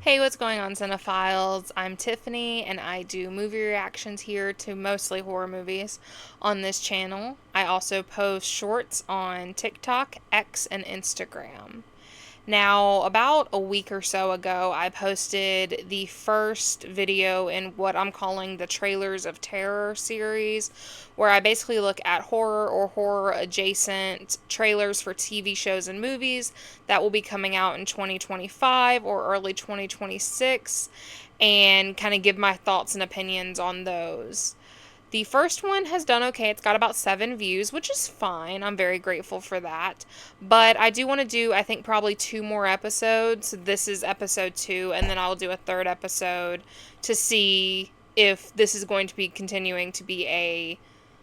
Hey, what's going on, Cinephiles? I'm Tiffany, and I do movie reactions here to mostly horror movies on this channel. I also post shorts on TikTok, X, and Instagram. Now, about a week or so ago, I posted the first video in what I'm calling the Trailers of Terror series, where I basically look at horror or horror adjacent trailers for TV shows and movies that will be coming out in 2025 or early 2026, and kind of give my thoughts and opinions on those. The first one has done okay. It's got about 7 views, which is fine. I'm very grateful for that. But I do want to do, I think, probably 2 more episodes. This is episode 2, and then I'll do a third episode to see if this is going to be continuing to be a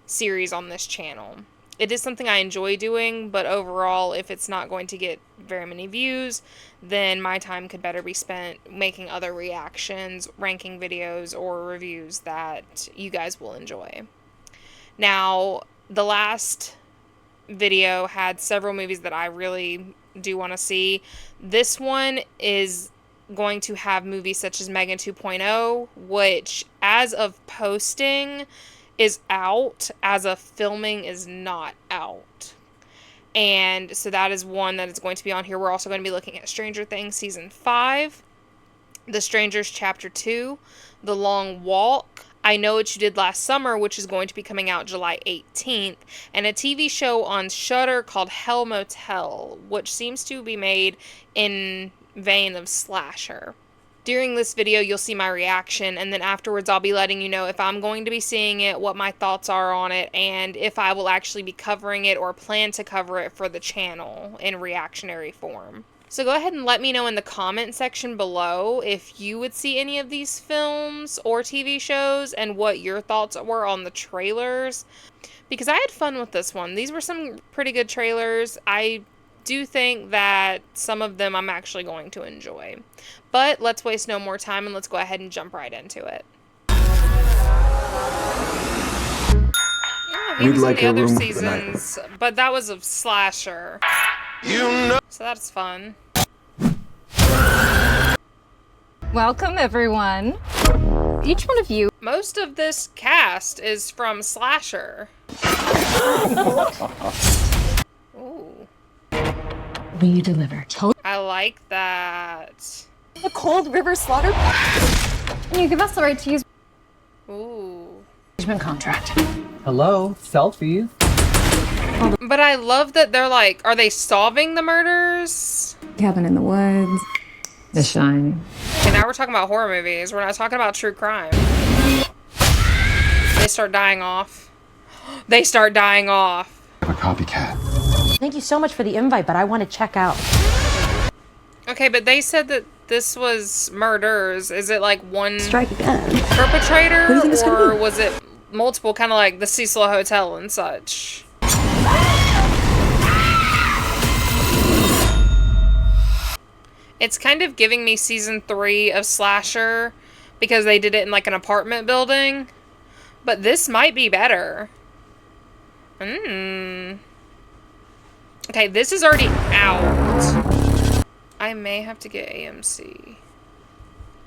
series on this channel. It is something I enjoy doing, but overall, if it's not going to get very many views, then my time could better be spent making other reactions, ranking videos, or reviews that you guys will enjoy. Now, the last video had several movies that I really do want to see. This one is going to have movies such as Megan 2.0, which, as of posting, is out, as of filming is not out. And so that is one that is going to be on here. We're also going to be looking at Stranger Things Season 5, The Strangers Chapter 2, The Long Walk, I Know What You Did Last Summer, which is going to be coming out July 18th, and a TV show on Shudder called Hell Motel, which seems to be made in vein of slasher. During this video, you'll see my reaction, and then afterwards I'll be letting you know if I'm going to be seeing it, what my thoughts are on it, and if I will actually be covering it or plan to cover it for the channel in reactionary form. So go ahead and let me know in the comment section below if you would see any of these films or TV shows and what your thoughts were on the trailers, because I had fun with this one. These were some pretty good trailers. I do think that some of them I'm actually going to enjoy. But let's waste no more time and let's go ahead and jump right into it. Yeah, he was in the other seasons, but that was a slasher. So that's fun. Welcome, everyone. Each one of you. Most of this cast is from slasher. Ooh. Will you deliver? I like that. A cold river slaughter? Can you give us the right to use Ooh. management contract? Hello, selfies. But I love that they're like, are they solving the murders? Cabin in the woods. The Shining. Okay, now we're talking about horror movies. We're not talking about true crime. They start dying off. They start dying off. A copycat. Thank you so much for the invite, but I want to check out. Okay, but they said that this was murders. Is it like one Strike again. perpetrator, What do you think it's gonna or be? was it multiple, kind of like the Cecil Hotel and such? It's kind of giving me season 3 of Slasher because they did it in like an apartment building, but this might be better. Okay, this is already out. I may have to get AMC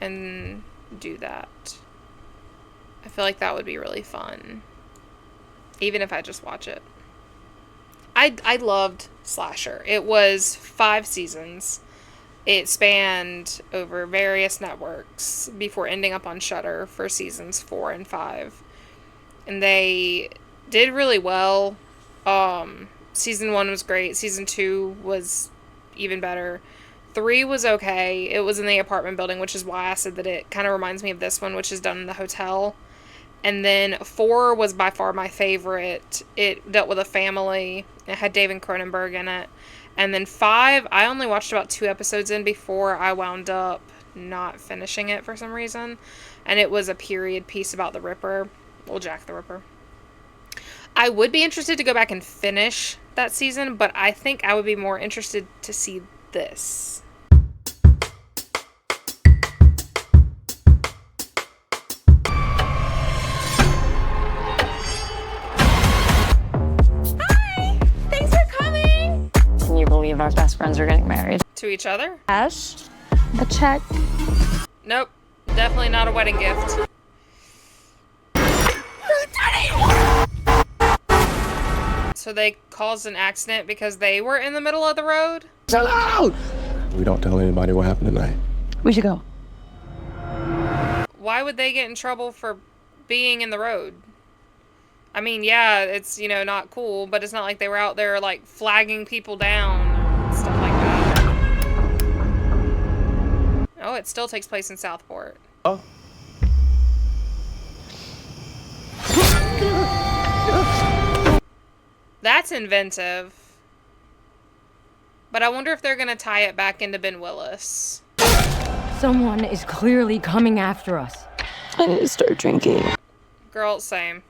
and do that. I feel like that would be really fun, even if I just watch it. I loved Slasher. It was 5 seasons. It spanned over various networks before ending up on Shudder for seasons 4 and 5. And they did really well. Season 1 was great. Season 2 was even better. 3 was okay. It was in the apartment building, which is why I said that it kind of reminds me of this one, which is done in the hotel. And then 4 was by far my favorite. It dealt with a family. It had David Cronenberg in it. And then 5, I only watched about 2 episodes in before I wound up not finishing it for some reason. And it was a period piece about the Ripper. Well, Jack the Ripper. I would be interested to go back and finish that season, but I think I would be more interested to see this. Hi! Thanks for coming! Can you believe our best friends are getting married? To each other? Cash, a check, Nope. Definitely not a wedding gift. So they caused an accident because they were in the middle of the road? So loud! We don't tell anybody what happened tonight. We should go. Why would they get in trouble for being in the road? I mean, yeah, it's, you know, not cool, but it's not like they were out there, like, flagging people down and stuff like that. Oh, it still takes place in Southport. Oh. That's inventive. But I wonder if they're gonna tie it back into Ben Willis. Someone is clearly coming after us. I need to start drinking. Girl, same.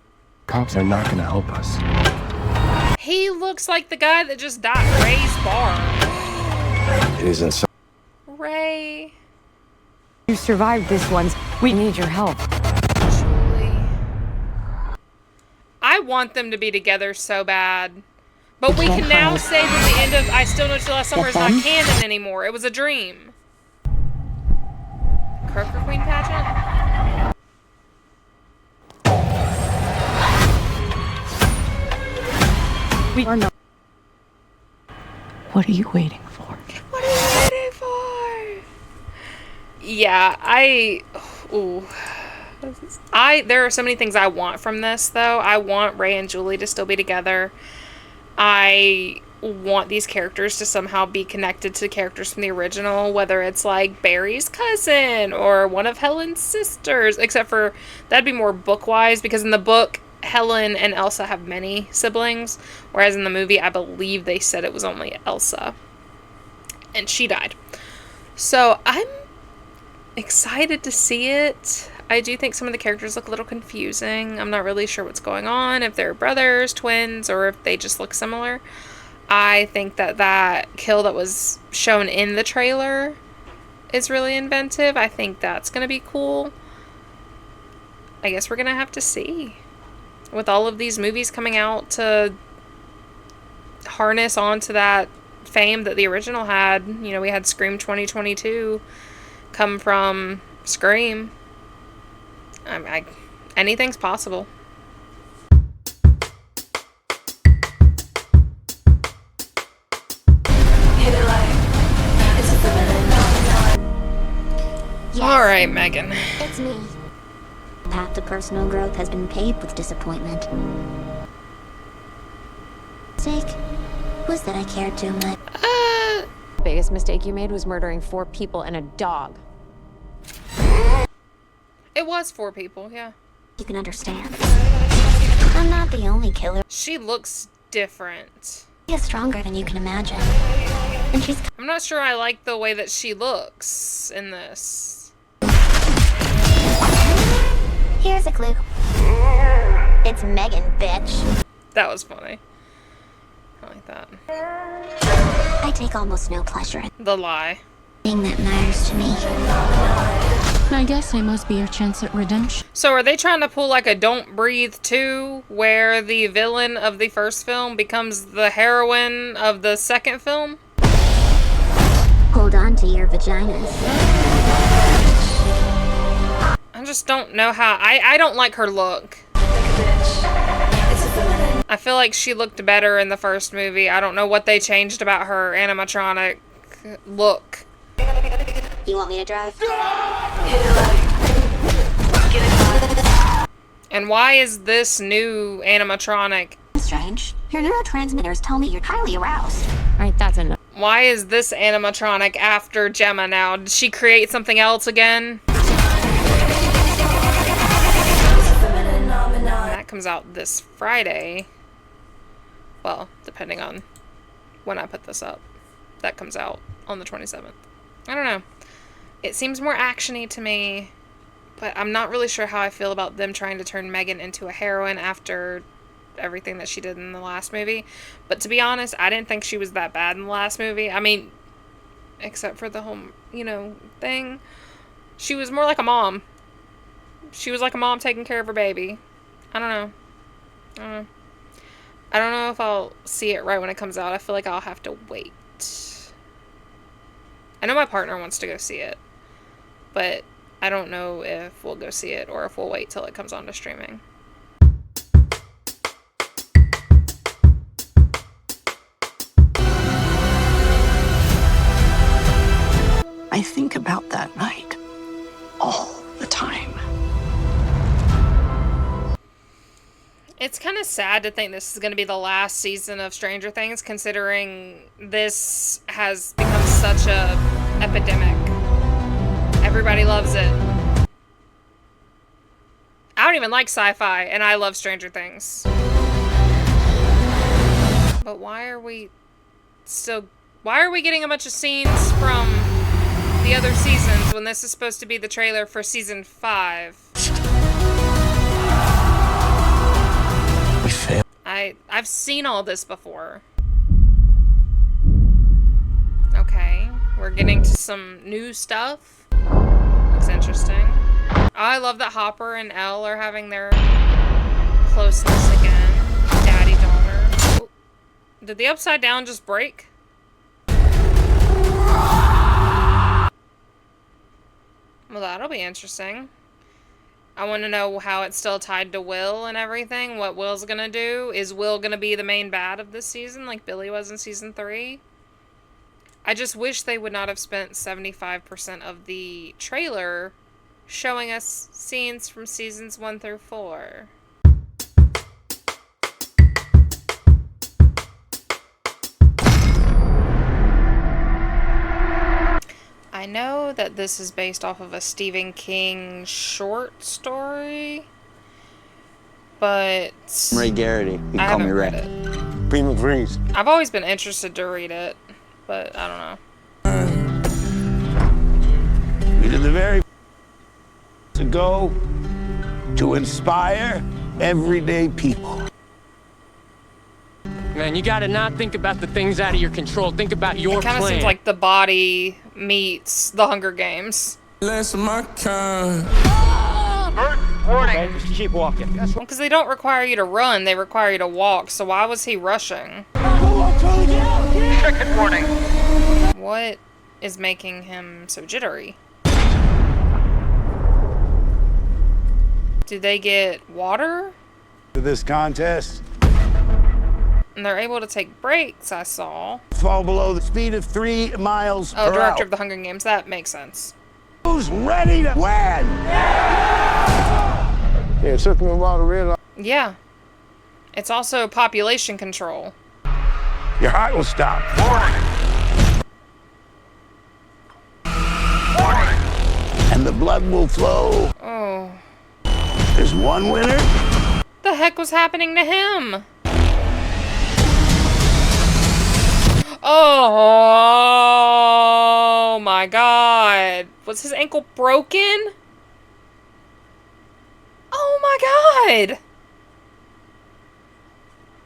Cops are not gonna help us. He looks like the guy that just died. Ray's bar. It isn't so. Ray. You survived this once. We need your help. Julie. I want them to be together so bad. But we can now say that the end of I Still Know Till Last Summer is not canon anymore. It was a dream. Croaker Queen pageant? We are not. What are you waiting for? What are you waiting for? Yeah, ooh. There are so many things I want from this, though. I want Ray and Julie to still be together. I want these characters to somehow be connected to characters from the original, whether it's like Barry's cousin or one of Helen's sisters, except for that'd be more book-wise, because in the book, Helen and Elsa have many siblings, whereas in the movie, I believe they said it was only Elsa. And she died. So I'm excited to see it. I do think some of the characters look a little confusing. I'm not really sure what's going on, if they're brothers, twins, or if they just look similar. I think that kill that was shown in the trailer is really inventive. I think that's going to be cool. I guess we're going to have to see. With all of these movies coming out to harness onto that fame that the original had. You know, we had Scream 2022 come from Scream. Anything's possible. Yes, Alright, Megan. it's me. Path to personal growth has been paved with disappointment. Mistake was that I cared too much. The biggest mistake you made was murdering 4 people and a dog. It was 4 people, yeah. You can understand. I'm not the only killer. She looks different. She is stronger than you can imagine. And she's I'm not sure I like the way that she looks in this. Here's a clue. It's Megan, bitch. That was funny. I like that. I take almost no pleasure in The lie. the thing that matters to me. I guess I must be your chance at redemption. So are they trying to pull like a Don't Breathe 2, where the villain of the first film becomes the heroine of the second film? Hold on to your vaginas. I just don't know how. I don't like her look. I feel like she looked better in the first movie. I don't know what they changed about her animatronic look. You want me to drive? And why is this new animatronic? Strange. Your neurotransmitters tell me you're highly aroused. Alright, that's enough. Why is this animatronic after Gemma now? Did she create something else again? That comes out this Friday. Well, depending on when I put this up. That comes out on the 27th. I don't know. It seems more action-y to me, but I'm not really sure how I feel about them trying to turn Megan into a heroine after everything that she did in the last movie. But to be honest, I didn't think she was that bad in the last movie. I mean, except for the whole, thing. She was more like a mom. She was like a mom taking care of her baby. I don't know. I don't know if I'll see it right when it comes out. I feel like I'll have to wait. I know my partner wants to go see it, but I don't know if we'll go see it or if we'll wait till it comes on to streaming. I think about that night all the time. It's kind of sad to think this is going to be the last season of Stranger Things, considering this has become such a epidemic. Everybody loves it. I don't even like sci-fi, and I love Stranger Things. But why are we getting a bunch of scenes from the other seasons when this is supposed to be the trailer for season 5? We failed. I've seen all this before. Okay, we're getting to some new stuff. Looks interesting. Oh, I love that Hopper and Elle are having their closeness again. Daddy-daughter. Oh, did the Upside Down just break? Well, that'll be interesting. I want to know how it's still tied to Will and everything. What Will's gonna do. Is Will gonna be the main bad of this season like Billy was in season 3? I just wish they would not have spent 75% of the trailer showing us scenes from seasons 1 through 4. I know that this is based off of a Stephen King short story, but Ray Garrity. You can call me Ray. Prima Freeze. I've always been interested to read it, but I don't know. We did the very to go to inspire everyday people. Man, you gotta not think about the things out of your control. Think about your It kind of seems like The Body meets The Hunger Games. Less of my kind. Warning. Okay, just keep walking. Because they don't require you to run, they require you to walk, so why was he rushing? Second warning. What is making him so jittery? Do they get water? To this contest, And they're able to take breaks, I saw. fall below the speed of 3 miles Oh, per director hour. of the Hunger Games. That makes sense. Who's ready to win? Yeah, it took me a while to realize. Yeah. It's also population control. Your heart will stop. And the blood will flow. Oh. There's one winner. The heck was happening to him? Oh my god. Was his ankle broken? Oh my god.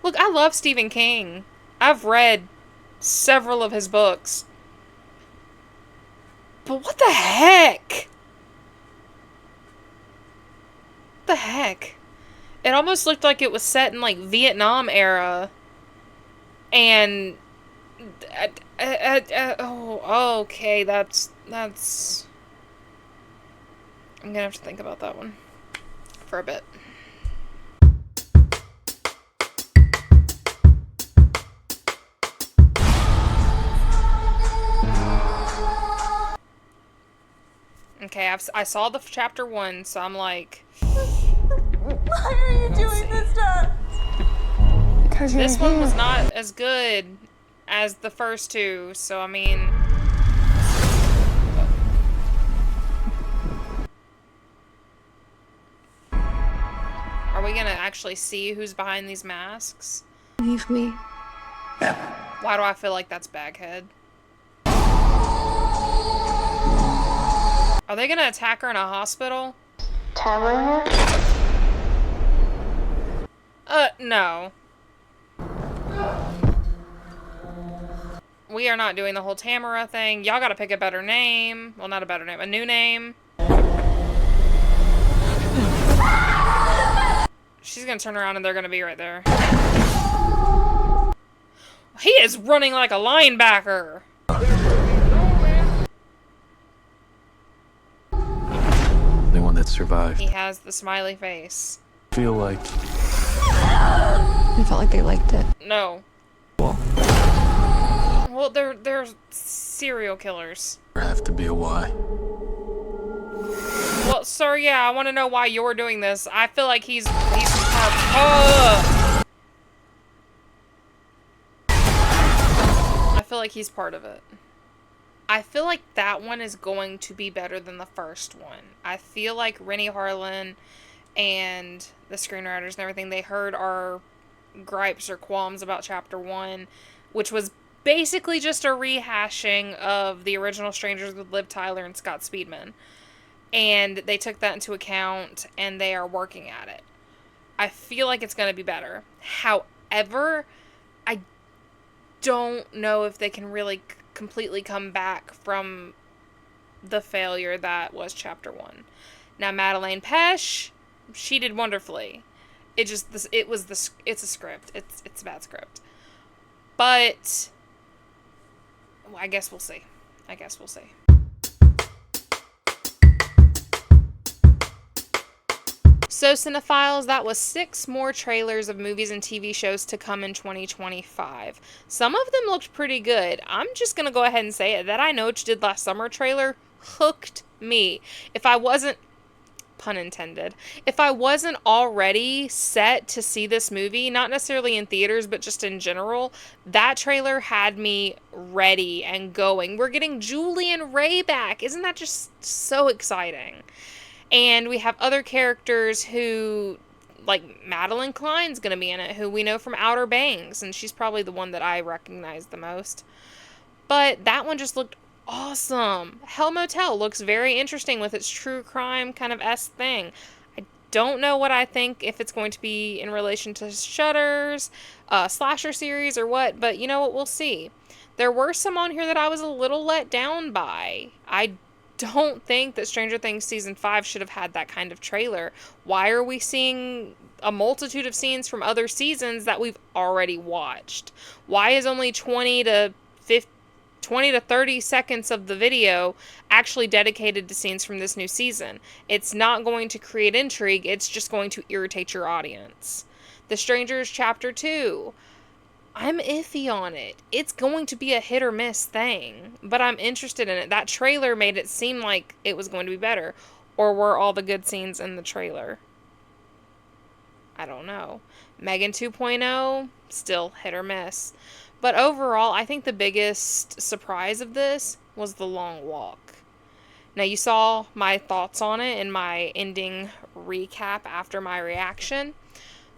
Look, I love Stephen King. I've read several of his books. But what the heck? What the heck? It almost looked like it was set in like Vietnam era. And oh, okay, that's I'm gonna have to think about that one for a bit. Okay, I saw the chapter 1, so I'm like, Why are you doing this to us? Because this one was not as good as the first 2, so I mean, are we gonna actually see who's behind these masks? Leave me. Why do I feel like that's Baghead? Are they gonna attack her in a hospital? Tamara? No. We are not doing the whole Tamara thing. Y'all gotta pick a better name. Well, not a better name, a new name. She's gonna turn around and they're gonna be right there. He is running like a linebacker. that survived. He has the smiley face. I feel like... I felt like they liked it. No. Well, they're serial killers. There have to be a why. Well, sir, yeah, I want to know why you're doing this. I feel like he's I feel like he's part of it. I feel like that one is going to be better than the first one. I feel like Rennie Harlin and the screenwriters and everything, they heard our gripes or qualms about chapter 1, which was basically just a rehashing of the original Strangers with Liv Tyler and Scott Speedman. And they took that into account, and they are working at it. I feel like it's going to be better. However, I don't know if they can really completely come back from the failure that was chapter 1. Now, Madeleine Pesch, she did wonderfully. It's a script. It's a bad script. But I guess we'll see. So, cinephiles, that was 6 more trailers of movies and TV shows to come in 2025. Some of them looked pretty good. I'm just going to go ahead and say it. That I Know What You Did Last Summer trailer hooked me. If I wasn't, pun intended, if I wasn't already set to see this movie, not necessarily in theaters, but just in general, that trailer had me ready and going. We're getting Julian Ray back. Isn't that just so exciting? And we have other characters who, like Madeline Klein's going to be in it, who we know from Outer Banks, and she's probably the one that I recognize the most. But that one just looked awesome. Hell Motel looks very interesting with its true crime kind of esque thing. I don't know what I think, if it's going to be in relation to Shudder's slasher series or what, but you know what, we'll see. There were some on here that I was a little let down by. I don't think that Stranger Things Season 5 should have had that kind of trailer. Why are we seeing a multitude of scenes from other seasons that we've already watched? Why is only 20 to 30 seconds of the video actually dedicated to scenes from this new season? It's not going to create intrigue, it's just going to irritate your audience. The Strangers Chapter 2. I'm iffy on it. It's going to be a hit or miss thing, but I'm interested in it. That trailer made it seem like it was going to be better. Or were all the good scenes in the trailer? I don't know. Megan 2.0, still hit or miss. But overall, I think the biggest surprise of this was The Long Walk. Now, you saw my thoughts on it in my ending recap after my reaction,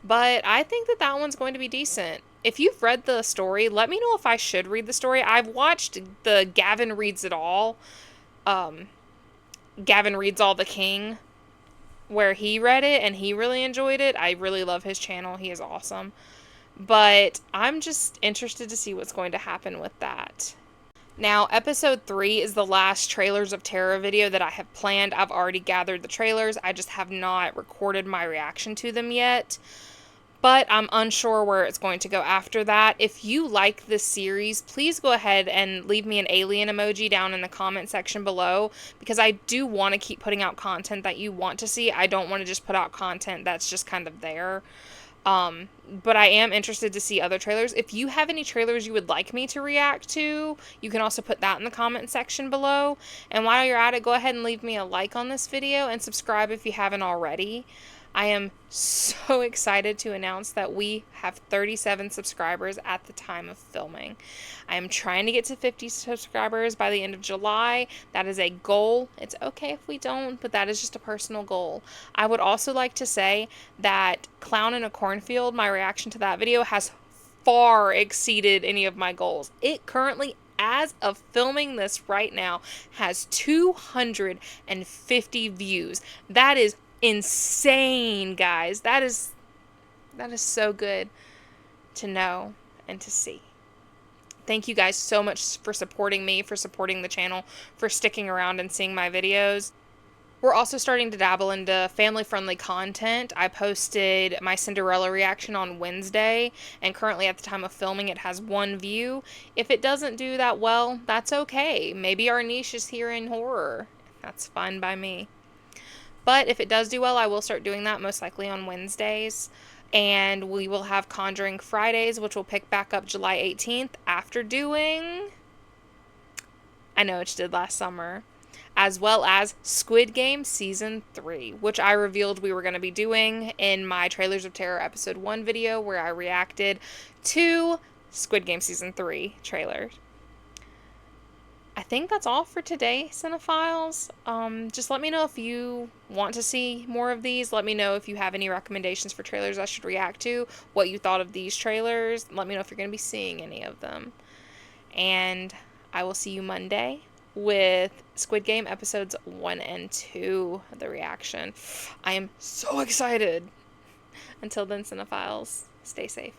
but I think that that one's going to be decent. If you've read the story, let me know if I should read the story. I've watched the Gavin Reads It All, Gavin Reads All the King, where he read it and he really enjoyed it. I really love his channel. He is awesome. But I'm just interested to see what's going to happen with that. Now, episode 3 is the last Trailers of Terror video that I have planned. I've already gathered the trailers. I just have not recorded my reaction to them yet. But I'm unsure where it's going to go after that. If you like this series, please go ahead and leave me an alien emoji down in the comment section below, because I do want to keep putting out content that you want to see. I don't want to just put out content that's just kind of there. But I am interested to see other trailers. If you have any trailers you would like me to react to, you can also put that in the comment section below. And while you're at it, go ahead and leave me a like on this video and subscribe if you haven't already. I am so excited to announce that we have 37 subscribers at the time of filming. I am trying to get to 50 subscribers by the end of July. That is a goal. It's okay if we don't, but that is just a personal goal. I would also like to say that Clown in a Cornfield, my reaction to that video, has far exceeded any of my goals. It currently, as of filming this right now, has 250 views. That is insane, guys. That is so good to know and to see. Thank you guys so much for supporting me, for supporting the channel, for sticking around and seeing my videos. We're also starting to dabble into family-friendly content. I posted my Cinderella reaction on Wednesday, and currently at the time of filming it has 1 view. If it doesn't do that well, that's okay. Maybe our niche is here in horror. That's fine by me. But if it does do well, I will start doing that most likely on Wednesdays. And we will have Conjuring Fridays, which will pick back up July 18th after doing... I know, which did last summer. As well as Squid Game Season 3, which I revealed we were going to be doing in my Trailers of Terror Episode 1 video, where I reacted to Squid Game Season 3 trailer. I think that's all for today, Cinephiles. Just let me know if you want to see more of these. Let me know if you have any recommendations for trailers I should react to, what you thought of these trailers. Let me know if you're going to be seeing any of them. And I will see you Monday with Squid Game episodes 1 and 2, the reaction. I am so excited. Until then, Cinephiles, stay safe.